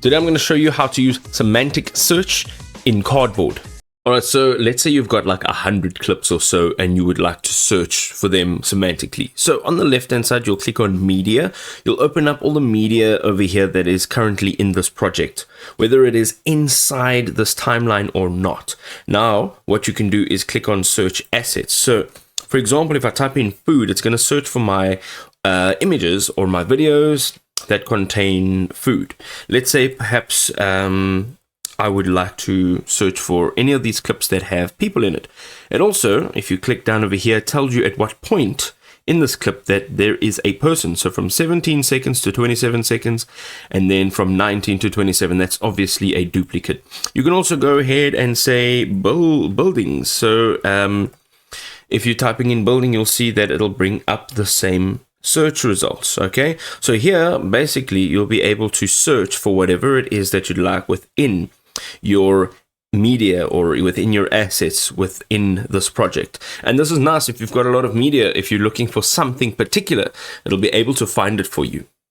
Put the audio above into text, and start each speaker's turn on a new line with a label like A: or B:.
A: Today I'm going to show you how to use semantic search in Cardboard. Alright, so let's say you've got like 100 clips or so and you would like to search for them semantically. So on the left hand side, you'll click on media. You'll open up all the media over here that is currently in this project, whether it is inside this timeline or not. Now, what you can do is click on search assets. So for example, if I type in food, it's going to search for my images or my videos that contain food. Let's say perhaps I would like to search for any of these clips that have people in it. And also, if you click down over here, it tells you at what point in this clip that there is a person. So from 17 seconds to 27 seconds, and then from 19 to 27, that's obviously a duplicate. You can also go ahead and say buildings. So if you're typing in building, you'll see that it'll bring up the same search results. Okay, so here basically you'll be able to search for whatever it is that you'd like within your media or within your assets within this project. And this is nice if you've got a lot of media. If you're looking for something particular, it'll be able to find it for you.